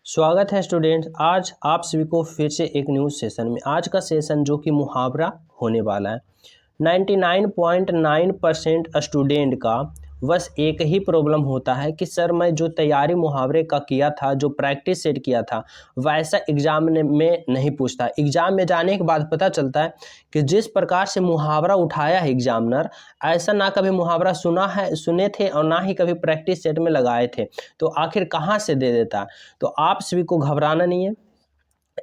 स्वागत है स्टूडेंट्स। आज आप सभी को फिर से एक न्यू सेशन में। आज का सेशन जो कि मुहावरा होने वाला है। 99.9% स्टूडेंट का बस एक ही प्रॉब्लम होता है कि सर मैं जो तैयारी मुहावरे का किया था, जो प्रैक्टिस सेट किया था, वैसा एग्जाम में नहीं पूछता। एग्जाम में जाने के बाद पता चलता है कि जिस प्रकार से मुहावरा उठाया है एग्जामिनर, ऐसा ना कभी मुहावरा सुने थे और ना ही कभी प्रैक्टिस सेट में लगाए थे। तो आखिर कहाँ से दे देता। तो आप सभी को घबराना नहीं है।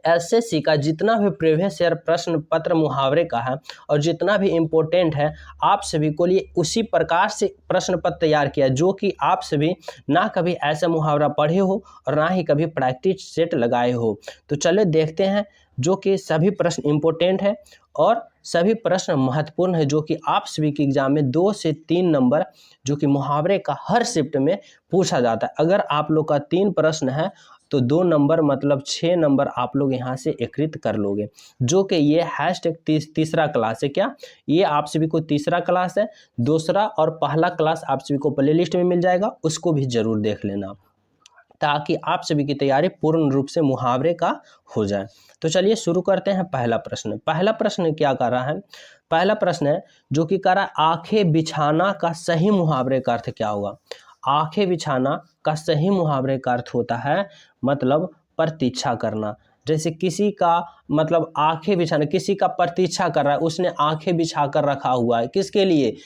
एसएससी का जितना भी प्रीवियस ईयर प्रश्न पत्र मुहावरे का है और जितना भी इम्पोर्टेंट है, आप सभी को लिए उसी प्रकार से प्रश्न पत्र तैयार किया जो कि आप सभी ना कभी ऐसा मुहावरा पढ़े हो और ना ही कभी प्रैक्टिस सेट लगाए हो। तो चलिए देखते हैं, जो कि सभी प्रश्न इम्पोर्टेंट है और सभी प्रश्न महत्वपूर्ण है, जो कि आप सभी के एग्जाम में 2 से 3 नंबर जो कि मुहावरे का हर शिफ्ट में पूछा जाता है। अगर आप लोग का 3 प्रश्न है तो 2 नंबर मतलब 6 नंबर आप लोग यहाँ से एकत्रित कर लोगे, जो कि ये हैशटैग तीसरा क्लास है। क्या ये आप सभी को तीसरा क्लास है? दूसरा और पहला क्लास आप सभी को प्लेलिस्ट में मिल जाएगा, उसको भी जरूर देख लेना ताकि आप सभी की तैयारी पूर्ण रूप से मुहावरे का हो जाए। तो चलिए शुरू करते हैं। पहला प्रश्न क्या कर रहा है? पहला प्रश्न है जो कि कह रहा है, आंखें बिछाना का सही मुहावरे का अर्थ क्या होगा? आंखें बिछाना का सही मुहावरे का अर्थ होता है मतलब प्रतीक्षा करना। जैसे किसी का मतलब आंखें बिछाना, किसी का प्रतीक्षा कर रहा है, उसने आंखें बिछा कर रखा हुआ है, किसके लिए?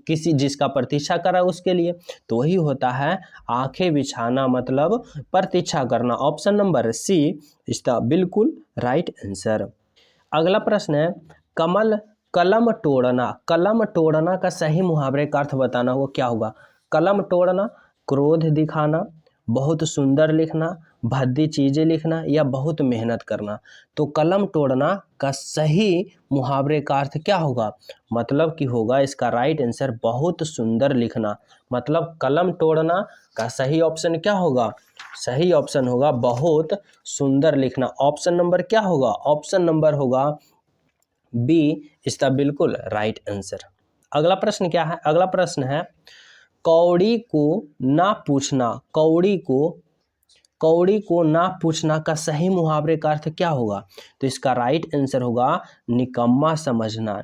किसी जिसका प्रतीक्षा कर रहा है उसके लिए। तो वही होता है आंखें बिछाना मतलब प्रतीक्षा करना। Option number C is the बिल्कुल राइट आंसर। अगला प्रश्न है, कलम तोड़ना का सही मुहावरे का अर्थ बताना होगा। क्या होगा? कलम तोड़ना, क्रोध दिखाना, बहुत सुंदर लिखना, भद्दी चीजें लिखना या बहुत मेहनत करना। तो कलम तोड़ना का सही मुहावरे का अर्थ क्या होगा? मतलब कि होगा इसका राइट आंसर बहुत सुंदर लिखना। मतलब कलम तोड़ना का सही ऑप्शन क्या होगा? सही ऑप्शन होगा बहुत सुंदर लिखना। ऑप्शन नंबर क्या होगा? ऑप्शन नंबर होगा बी इज द बिल्कुल राइट आंसर। अगला प्रश्न क्या है? अगला प्रश्न है, कौड़ी को ना पूछना का सही मुहावरे का अर्थ क्या होगा? तो इसका राइट आंसर होगा निकम्मा समझना।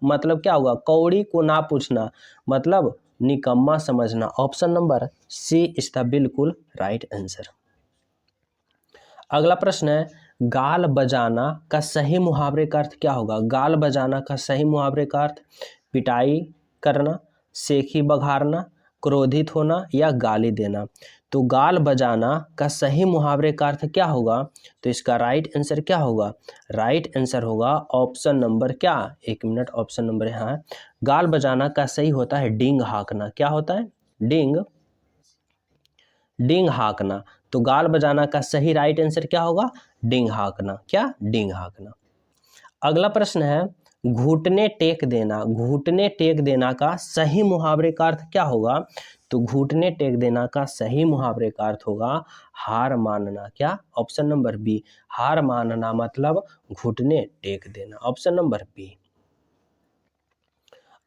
मतलब क्या होगा? कौड़ी को ना पूछना मतलब निकम्मा समझना। Option number C is the बिल्कुल राइट आंसर। अगला प्रश्न है, गाल बजाना का सही मुहावरे का अर्थ क्या होगा? गाल बजाना का सही मुहावरे का अर्थ पिटाई करना, सेखी बघारना, क्रोधित होना या गाली देना। तो गाल बजाना का सही मुहावरे का अर्थ क्या होगा? तो इसका राइट आंसर क्या होगा? राइट आंसर होगा ऑप्शन नंबर क्या? एक मिनट, ऑप्शन नंबर यहाँ है। गाल बजाना का सही होता है डींग हाँकना। क्या होता है? डींग हाँकना। तो गाल बजाना का सही राइट आंसर क्या होगा? डींग हाँकना। क्या? डींग हाँकना। अगला प्रश्न है, घुटने टेक देना का सही मुहावरे का अर्थ क्या होगा? तो घुटने टेक देना का सही मुहावरे का अर्थ होगा हार मानना। क्या? ऑप्शन नंबर बी, हार मानना मतलब घुटने टेक देना। Option number B.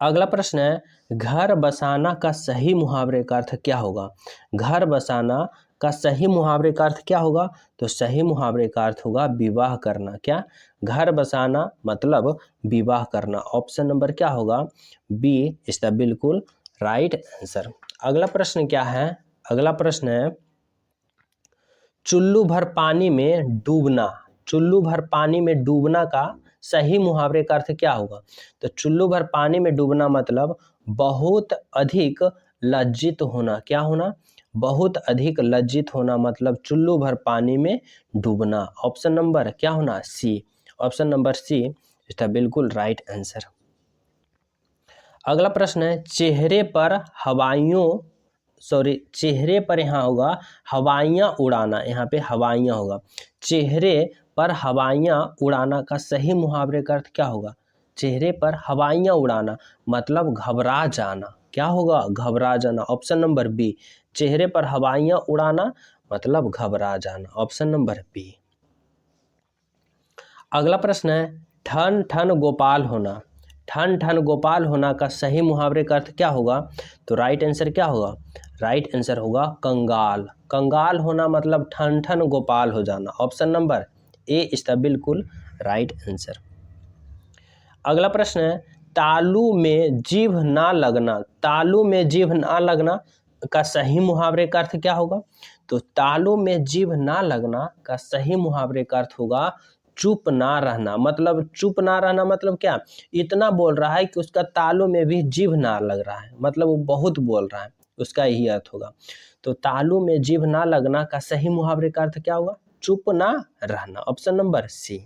अगला प्रश्न है, घर बसाना का सही मुहावरे का अर्थ क्या होगा? घर बसाना का सही मुहावरे का अर्थ क्या होगा? तो सही मुहावरे का अर्थ होगा विवाह करना। क्या? घर बसाना मतलब विवाह करना। ऑप्शन नंबर क्या होगा? बी इज द बिल्कुल राइट आंसर। अगला प्रश्न क्या है? अगला प्रश्न है, चुल्लू भर पानी में डूबना का सही मुहावरे का अर्थ क्या होगा? तो चुल्लू भर पानी में डूबना मतलब बहुत अधिक लज्जित होना। क्या होना? बहुत अधिक लज्जित होना मतलब चुल्लू भर पानी में डूबना। ऑप्शन नंबर क्या होना? C. Option number C is the बिल्कुल राइट आंसर। अगला प्रश्न है, चेहरे पर यहाँ होगा हवाइयाँ उड़ाना। यहाँ पे हवाइयाँ होगा। चेहरे पर हवाइयाँ उड़ाना का सही मुहावरे का अर्थ क्या होगा? चेहरे पर हवाइयाँ उड़ाना मतलब घबरा जाना। क्या होगा? घबरा जाना। ऑप्शन नंबर बी, चेहरे पर हवाइयाँ उड़ाना मतलब घबरा जाना। Option number B. अगला प्रश्न है, ठन ठन गोपाल होना का सही मुहावरे का अर्थ क्या होगा? तो राइट आंसर क्या होगा? राइट आंसर होगा कंगाल। कंगाल होना मतलब ठन ठन गोपाल हो जाना। Option number A is the बिल्कुल राइट आंसर। अगला प्रश्न है तालू में जीभ ना लगना। तालू में जीभ ना लगना का सही मुहावरे का अर्थ क्या होगा? तो तालू में जीभ ना लगना का सही मुहावरे का अर्थ होगा चुप ना रहना। मतलब चुप ना रहना मतलब क्या? इतना बोल रहा है कि उसका तालू में भी जीभ ना लग रहा है, मतलब वो बहुत बोल रहा है, उसका यही अर्थ होगा। तो तालू में जीभ ना लगना का सही मुहावरे का अर्थ क्या होगा? चुप ना रहना। Option number C.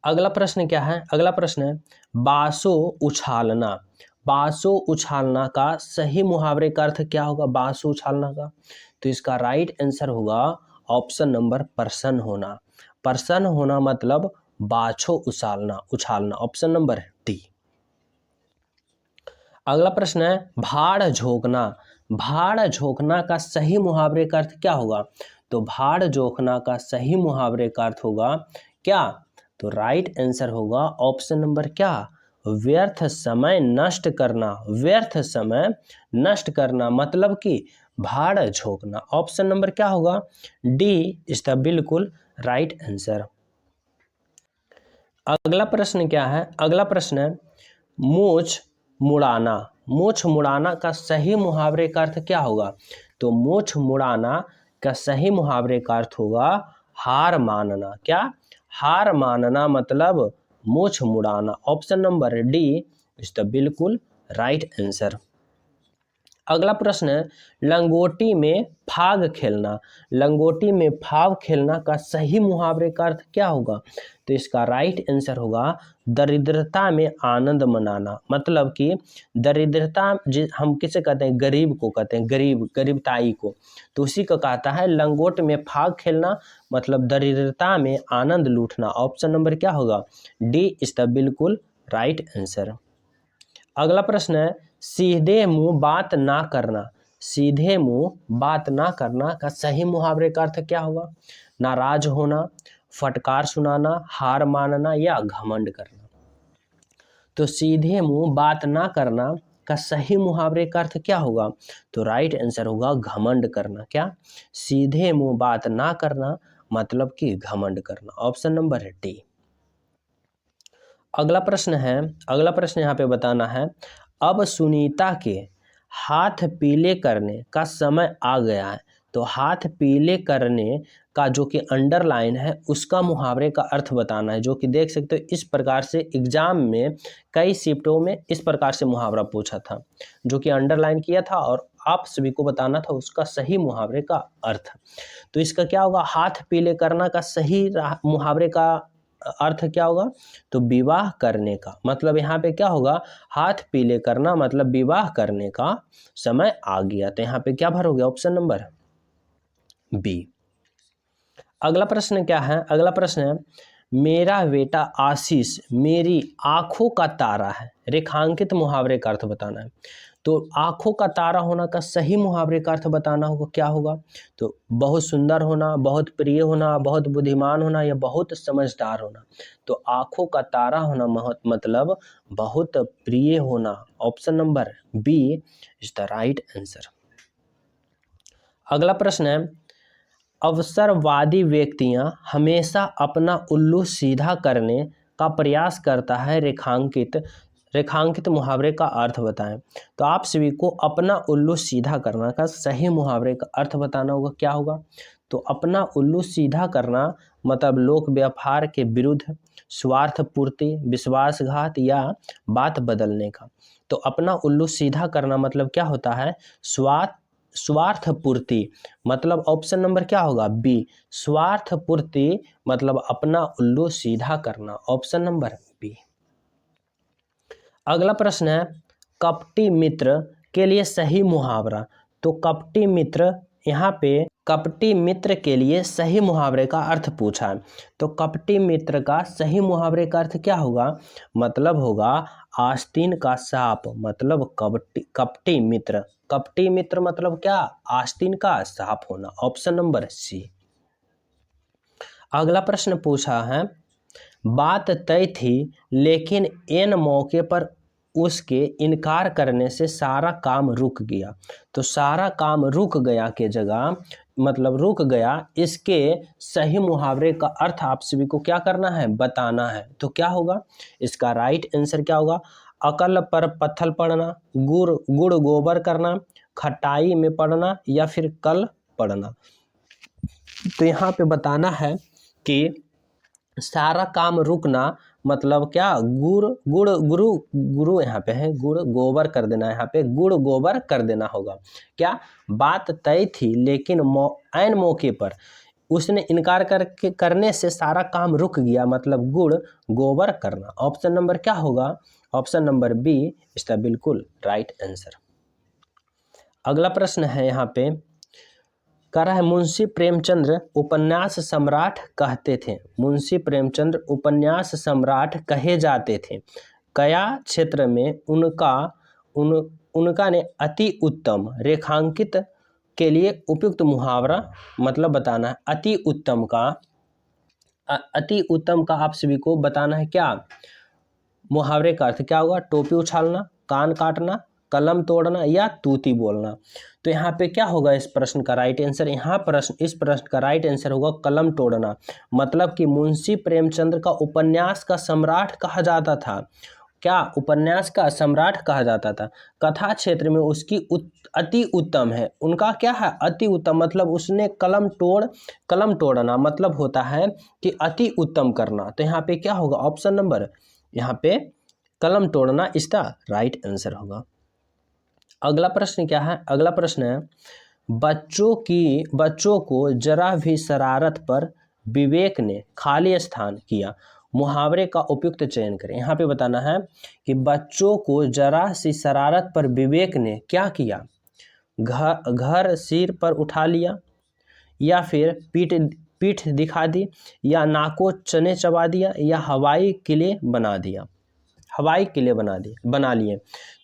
अगला प्रश्न क्या है? अगला प्रश्न है बासो उछालना। बासो उछालना का सही मुहावरे का अर्थ क्या होगा? बासो उछालना का, तो इसका राइट आंसर होगा ऑप्शन नंबर प्रसन्न होना। प्रसन्न होना मतलब बाछो उछालना, उछालना। Option number D. अगला प्रश्न है भाड़ झोंकना। भाड़ झोंकना का सही मुहावरे का अर्थ क्या होगा? तो भाड़ झोंकना का सही मुहावरे का अर्थ होगा क्या? तो राइट आंसर होगा ऑप्शन नंबर क्या? व्यर्थ समय नष्ट करना। व्यर्थ समय नष्ट करना मतलब कि भाड़ झोंकना। ऑप्शन नंबर क्या होगा? डी इज द बिल्कुल राइट आंसर। अगला प्रश्न क्या है? अगला प्रश्न है मूछ मुड़ाना। मूछ मुड़ाना का सही मुहावरे का अर्थ क्या होगा? तो मूछ मुड़ाना का सही मुहावरे का अर्थ होगा हार मानना। क्या? हार मानना मतलब मूछ मुड़ाना। Option number D is the बिल्कुल राइट आंसर। अगला प्रश्न है लंगोटी में फाग खेलना। लंगोटी में फाग खेलना का सही मुहावरे का अर्थ क्या होगा? तो इसका राइट आंसर होगा दरिद्रता में आनंद मनाना। मतलब कि दरिद्रता हम किसे कहते हैं? गरीब को कहते हैं, गरीब, गरीबताई को। तो उसी को कहता है लंगोट में फाग खेलना मतलब दरिद्रता में आनंद लूटना। ऑप्शन नंबर क्या होगा? डी इज द बिल्कुल राइट आंसर। अगला प्रश्न है सीधे मुंह बात ना करना। सीधे मुंह बात ना करना का सही मुहावरे का अर्थ क्या होगा? नाराज होना, फटकार सुनाना, हार मानना या घमंड करना। तो सीधे मुंह बात ना करना का सही मुहावरे का अर्थ क्या होगा? तो राइट आंसर होगा घमंड करना। क्या? सीधे मुंह बात ना करना मतलब कि घमंड करना। Option number D. अगला प्रश्न है, अगला प्रश्न यहाँ पे बताना है अब सुनीता के हाथ पीले करने का समय आ गया है। तो हाथ पीले करने का जो कि अंडरलाइन है उसका मुहावरे का अर्थ बताना है, जो कि देख सकते हो इस प्रकार से एग्जाम में कई शिफ्टों में इस प्रकार से मुहावरा पूछा था, जो कि अंडरलाइन किया था और आप सभी को बताना था उसका सही मुहावरे का अर्थ। तो इसका क्या होगा? हाथ पीले करना का सही मुहावरे का अर्थ क्या होगा? तो विवाह करने का। मतलब यहाँ पे क्या होगा? हाथ पीले करना मतलब विवाह करने का समय आ गया। तो यहाँ पे क्या भरोगे? Option number B. अगला प्रश्न क्या है? अगला प्रश्न है मेरा बेटा आशीष मेरी आंखों का तारा है। रेखांकित मुहावरे का अर्थ बताना है। तो आंखों का तारा होना का सही मुहावरे का अर्थ बताना होगा, क्या होगा? तो बहुत सुंदर होना, बहुत प्रिय होना, बहुत बुद्धिमान होना या बहुत समझदार होना। तो आंखों का तारा होना मतलब बहुत प्रिय होना। Option number B is the right answer. अगला प्रश्न है अवसरवादी व्यक्तियां हमेशा अपना उल्लू सीधा करने का प्रयास करता है। रेखांकित मुहावरे का अर्थ बताएं। तो आप सभी को अपना उल्लू सीधा करना का सही मुहावरे का अर्थ बताना होगा, क्या होगा? तो अपना उल्लू सीधा करना मतलब लोक व्यवहार के विरुद्ध, स्वार्थ पूर्ति, विश्वासघात या बात बदलने का। तो अपना उल्लू सीधा करना मतलब क्या होता है? स्वार्थ पूर्ति। मतलब ऑप्शन नंबर क्या होगा? बी। स्वार्थ पूर्ति मतलब अपना उल्लू सीधा करना। Option number B. अगला प्रश्न है कपटी मित्र के लिए सही मुहावरा। तो कपटी मित्र, यहाँ पे कपटी मित्र के लिए सही मुहावरे का अर्थ पूछा है। तो कपटी मित्र का सही मुहावरे का अर्थ क्या होगा? मतलब होगा आस्तीन का सांप। मतलब कपटी मित्र, कपटी मित्र मतलब क्या? आस्तीन का सांप होना। Option number C. अगला प्रश्न पूछा है बात तय थी लेकिन एन मौके पर उसके इनकार करने से सारा काम रुक गया। तो सारा काम रुक गया के जगह मतलब रुक गया, इसके सही मुहावरे का अर्थ आप सभी को क्या करना है, बताना है। तो क्या होगा इसका राइट आंसर, क्या होगा, अकल पर पत्थर पड़ना, गुड़ गोबर करना, खटाई में पड़ना या फिर कल पड़ना। तो यहाँ पे बताना है कि सारा काम रुकना मतलब क्या, गुरु यहाँ पे है, गुड़ गोबर कर देना, यहाँ पे गुड़ गोबर कर देना होगा। क्या बात तय थी लेकिन ऐन मौके पर उसने इनकार करने से सारा काम रुक गया, मतलब गुड़ गोबर करना। ऑप्शन नंबर क्या होगा, ऑप्शन नंबर बी इसका बिल्कुल राइट आंसर। अगला प्रश्न है यहाँ पे, कह रहा है मुंशी प्रेमचंद्र उपन्यास सम्राट कहते थे। मुंशी प्रेमचंद्र उपन्यास सम्राट कहे जाते थे। कया क्षेत्र में उनका ने अति उत्तम रेखांकित के लिए उपयुक्त मुहावरा मतलब बताना है। अति उत्तम का आप सभी को बताना है क्या, मुहावरे का अर्थ क्या होगा, टोपी उछालना, कान काटना, कलम तोड़ना या तूती बोलना। तो यहाँ पे क्या होगा इस प्रश्न का राइट आंसर, इस प्रश्न का राइट आंसर होगा कलम तोड़ना। मतलब कि मुंशी प्रेमचंद्र का उपन्यास का सम्राट कहा जाता था। क्या उपन्यास का सम्राट कहा जाता था। कथा क्षेत्र में उसकी अति उत्तम है, उनका क्या है, अति उत्तम, मतलब उसने कलम तोड़ना मतलब होता है कि अति उत्तम करना। तो यहाँ पे क्या होगा, ऑप्शन नंबर यहाँ पे कलम तोड़ना इसका राइट आंसर होगा। अगला प्रश्न क्या है, अगला प्रश्न है, बच्चों को जरा भी शरारत पर विवेक ने खाली स्थान किया, मुहावरे का उपयुक्त चयन करें। यहाँ पे बताना है कि बच्चों को जरा सी शरारत पर विवेक ने क्या किया, घर सिर पर उठा लिया या फिर पीठ दिखा दी या नाको चने चबा दिया या हवाई किले बना लिए।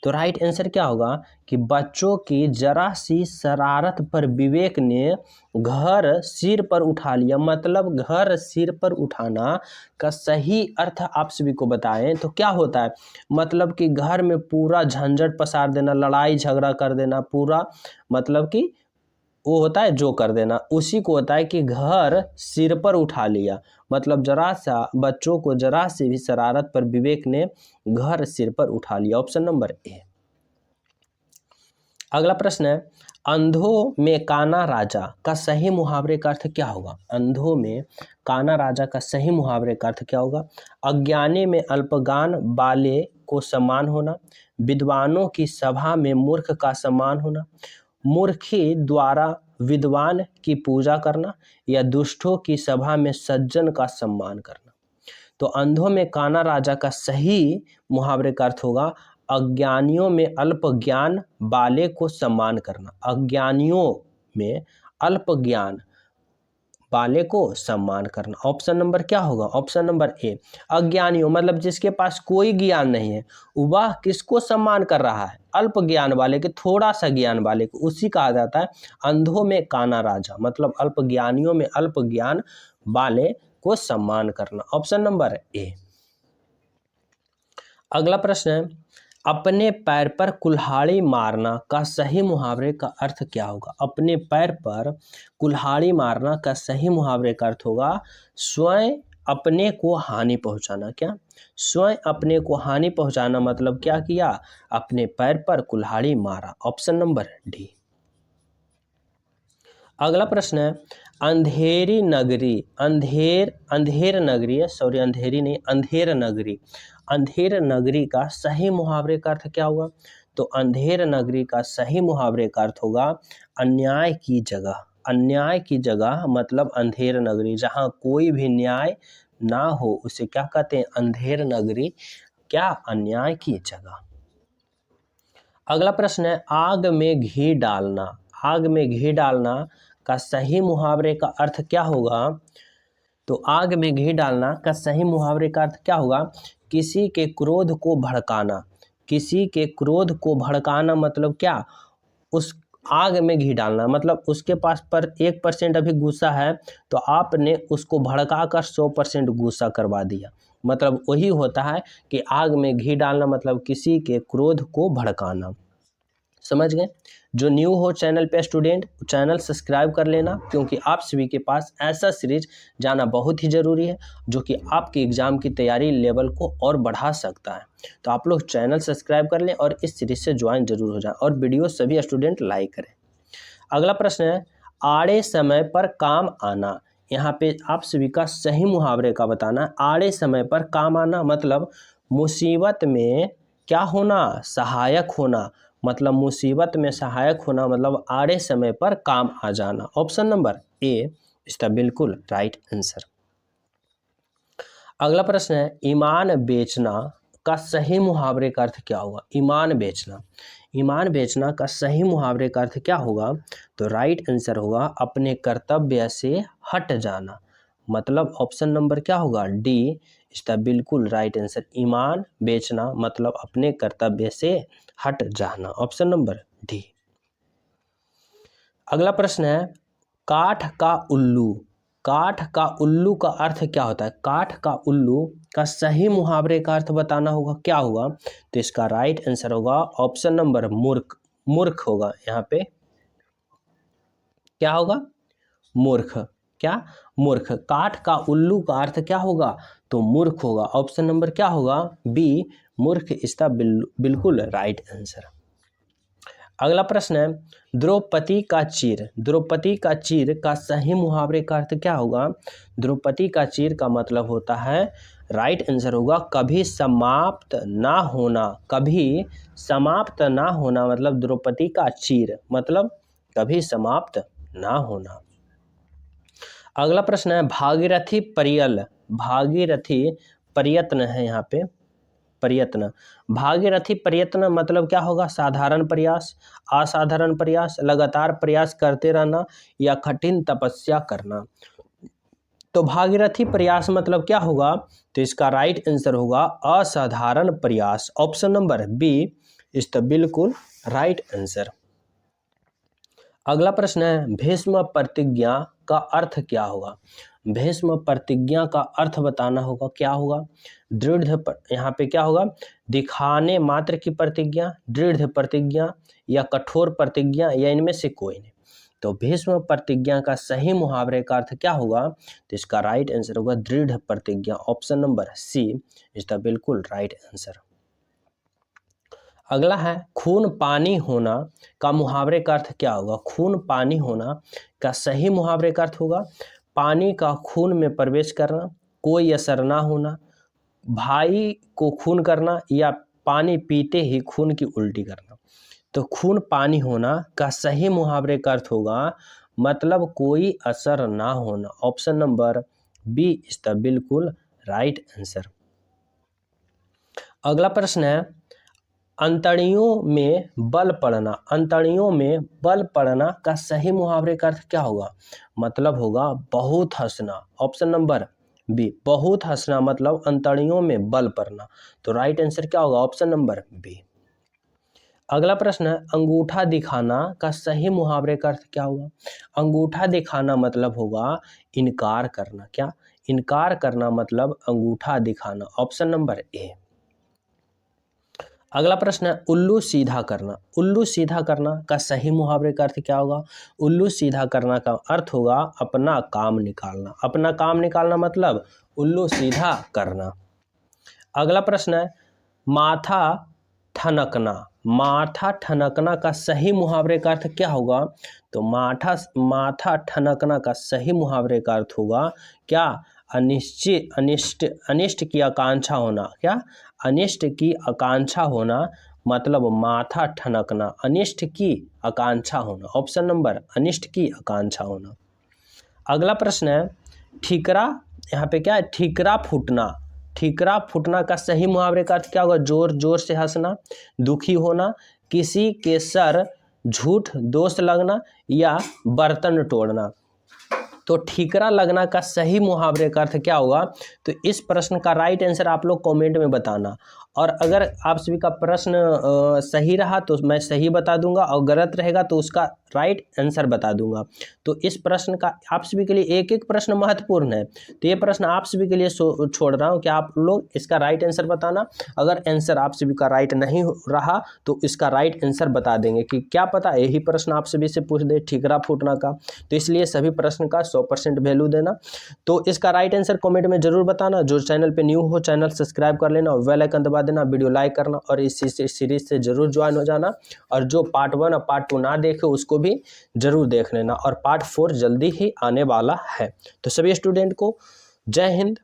तो राइट आंसर क्या होगा कि बच्चों की जरा सी शरारत पर विवेक ने घर सिर पर उठा लिया। मतलब घर सिर पर उठाना का सही अर्थ आप सभी को बताएं तो क्या होता है, मतलब कि घर में पूरा झंझट पसार देना, लड़ाई झगड़ा कर देना, पूरा मतलब कि वो होता है जो कर देना, उसी को होता है कि घर सिर पर उठा लिया। मतलब जरा सा बच्चों को जरा सी भी शरारत पर विवेक ने घर सिर पर उठा लिया। Option number A. अगला प्रश्न है, अंधों में काना राजा का सही मुहावरे का अर्थ क्या होगा। अंधों में काना राजा का सही मुहावरे का अर्थ क्या होगा। अज्ञानी में अल्पज्ञान वाले को सम्मान होना, विद्वानों की सभा में मूर्ख का सम्मान होना, मूर्खी द्वारा विद्वान की पूजा करना या दुष्टों की सभा में सज्जन का सम्मान करना। तो अंधों में काना राजा का सही मुहावरे का अर्थ होगा अज्ञानियों में अल्प ज्ञान वाले को सम्मान करना। अज्ञानियों में अल्प ज्ञान वाले को सम्मान करना। ऑप्शन नंबर क्या होगा, ऑप्शन नंबर ए। अज्ञानियों मतलब जिसके पास कोई ज्ञान नहीं है, वह किसको सम्मान कर रहा है, अल्प ज्ञान वाले के, थोड़ा सा ज्ञान वाले को, उसी कहा जाता है अंधों में काना राजा। मतलब अल्प ज्ञानियों में अल्प ज्ञान वाले को सम्मान करना। Option number A. अगला प्रश्न है, अपने पैर पर कुल्हाड़ी मारना का सही मुहावरे का अर्थ क्या होगा। अपने पैर पर कुल्हाड़ी मारना का सही मुहावरे का अर्थ होगा स्वयं अपने को हानि पहुंचाना। क्या, स्वयं अपने को हानि पहुंचाना मतलब क्या किया, अपने पैर पर कुल्हाड़ी मारा। Option number D. अगला प्रश्न है, अंधेरी नगरी अंधेर नगरी का सही मुहावरे का अर्थ क्या होगा। तो अंधेर नगरी का सही मुहावरे का अर्थ होगा अन्याय की जगह मतलब अंधेर नगरी, जहाँ कोई भी न्याय ना हो उसे क्या कहते हैं, अंधेर नगरी, क्या, अन्याय की जगह। अगला प्रश्न है, आग में घी डालना का सही मुहावरे का अर्थ क्या होगा। तो आग में घी डालना का सही मुहावरे का अर्थ क्या होगा, किसी के क्रोध को भड़काना मतलब क्या, उस आग में घी डालना मतलब उसके पास पर 1% अभी गुस्सा है तो आपने उसको भड़का कर 100% गुस्सा करवा दिया, मतलब वही होता है कि आग में घी डालना, मतलब किसी के क्रोध को भड़काना। समझ गए। जो न्यू हो चैनल पे स्टूडेंट, चैनल सब्सक्राइब कर लेना, क्योंकि आप सभी के पास ऐसा सीरीज जाना बहुत ही ज़रूरी है जो कि आपके एग्ज़ाम की तैयारी लेवल को और बढ़ा सकता है। तो आप लोग चैनल सब्सक्राइब कर लें और इस सीरीज से ज्वाइन जरूर हो जाए, और वीडियो सभी स्टूडेंट लाइक करें। अगला प्रश्न है, आड़े समय पर काम आना। यहाँ पे आप सभी का सही मुहावरे का बताना है। आड़े समय पर काम आना मतलब मुसीबत में क्या होना, सहायक होना। मतलब मुसीबत में सहायक होना मतलब आड़े समय पर काम आ जाना। ऑप्शन नंबर ए इसका बिल्कुल राइट आंसर। अगला प्रश्न है, ईमान बेचना का सही मुहावरे का अर्थ क्या होगा। ईमान बेचना, ईमान बेचना का सही मुहावरे का अर्थ क्या होगा। तो राइट आंसर होगा अपने कर्तव्य से हट जाना। मतलब ऑप्शन नंबर क्या होगा, डी इसका बिल्कुल राइट आंसर। ईमान बेचना मतलब अपने कर्तव्य से हट जाना। Option number D. अगला प्रश्न है, काठ का उल्लू। काठ का उल्लू का अर्थ क्या होता है। काठ का उल्लू का सही मुहावरे का अर्थ बताना होगा, क्या होगा। तो इसका राइट आंसर होगा ऑप्शन नंबर मूर्ख। मूर्ख होगा यहाँ पे, क्या होगा, मूर्ख। क्या, मूर्ख। काठ का उल्लू का अर्थ क्या होगा, तो मूर्ख होगा। ऑप्शन नंबर क्या होगा, बी मूर्ख इसका बिल्कुल राइट आंसर। अगला प्रश्न है, द्रौपदी का चीर। द्रौपदी का चीर का सही मुहावरे का अर्थ क्या होगा। द्रौपदी का चीर का मतलब होता है, राइट आंसर होगा कभी समाप्त ना होना। कभी समाप्त ना होना मतलब द्रौपदी का चीर मतलब कभी समाप्त ना होना। अगला प्रश्न है, भागीरथी परियल। भागीरथी प्रयत्न है यहाँ पे, प्रयत्न। भागीरथी प्रयत्न मतलब क्या होगा, साधारण प्रयास, असाधारण प्रयास, लगातार प्रयास करते रहना या कठिन तपस्या करना। तो भागीरथी प्रयास मतलब क्या होगा, तो इसका राइट आंसर होगा असाधारण प्रयास। Option number B is the बिल्कुल राइट आंसर। अगला प्रश्न है, भीष्म प्रतिज्ञा का अर्थ क्या होगा। भीष्म प्रतिज्ञा का अर्थ बताना होगा, क्या होगा। दृढ़, यहाँ पे क्या होगा, दिखाने मात्र की प्रतिज्ञा, दृढ़ प्रतिज्ञा या कठोर प्रतिज्ञा या इनमें से कोई नहीं। तो भीष्म प्रतिज्ञा का सही मुहावरे का अर्थ क्या होगा, तो इसका राइट आंसर होगा दृढ़ प्रतिज्ञा। Option number C is the बिल्कुल राइट आंसर। अगला है, खून पानी होना का मुहावरे का अर्थ क्या होगा। खून पानी होना का सही मुहावरे का अर्थ होगा, पानी का खून में प्रवेश करना, कोई असर ना होना, भाई को खून करना या पानी पीते ही खून की उल्टी करना। तो खून पानी होना का सही मुहावरे का अर्थ होगा मतलब कोई असर ना होना। Option number B is the बिल्कुल राइट आंसर। अगला प्रश्न है, अंतड़ियों में बल पड़ना। अंतड़ियों में बल पड़ना का सही मुहावरे का अर्थ क्या होगा, मतलब होगा बहुत हंसना। ऑप्शन नंबर बी, बहुत हंसना मतलब अंतड़ियों में बल पड़ना। तो राइट आंसर क्या होगा, ऑप्शन नंबर बी। अगला प्रश्न है, अंगूठा दिखाना का सही मुहावरे का अर्थ क्या होगा। अंगूठा दिखाना मतलब होगा इनकार करना। क्या, इनकार करना मतलब अंगूठा दिखाना। Option number A. अगला प्रश्न है, उल्लू सीधा करना। उल्लू सीधा करना का सही मुहावरे का अर्थ क्या होगा। उल्लू सीधा करना का अर्थ होगा अपना काम निकालना। अपना काम निकालना मतलब उल्लू सीधा करना। अगला प्रश्न है, माथा ठनकना। माथा ठनकना का सही मुहावरे का अर्थ क्या होगा। तो माथा ठनकना का सही मुहावरे का अर्थ होगा क्या, अनिश्चित, अनिष्ट की आकांक्षा होना। क्या, अनिष्ट की आकांक्षा होना मतलब माथा ठनकना, अनिष्ट की आकांक्षा होना। ऑप्शन नंबर अनिष्ट की आकांक्षा होना। अगला प्रश्न है, ठीकरा। यहाँ पे क्या है, ठीकरा फूटना। ठीकरा फूटना का सही मुहावरे का अर्थ क्या होगा, जोर जोर से हंसना, दुखी होना, किसी के सर झूठ दोष लगना या बर्तन तोड़ना। तो ठीकरा लगना का सही मुहावरे का अर्थ क्या होगा। तो इस प्रश्न का राइट आंसर आप लोग कमेंट में बताना। और अगर आप सभी का प्रश्न सही रहा तो मैं सही बता दूंगा और गलत रहेगा तो उसका राइट आंसर बता दूंगा। तो इस प्रश्न का आप सभी के लिए एक एक प्रश्न महत्वपूर्ण है, तो ये प्रश्न आप सभी के लिए छोड़ रहा हूँ कि आप लोग इसका राइट आंसर बताना। अगर आंसर आप सभी का राइट नहीं रहा तो इसका राइट आंसर बता देंगे, कि क्या पता यही प्रश्न आप सभी से पूछ दे ठीकरा फूटना का। तो इसलिए सभी प्रश्न का 100% वैल्यू देना। तो इसका राइट आंसर कमेंट में जरूर बताना। जो चैनल पे न्यू हो चैनल सब्सक्राइब कर लेना और बेल आइकन दबा देना, वीडियो लाइक करना और इस सीरीज से जरूर ज्वाइन हो जाना। और जो पार्ट 1 और पार्ट 2 ना देखे उसको भी जरूर देख लेना, और पार्ट 4 जल्दी ही आने वाला है। तो सभी स्टूडेंट को जय हिंद,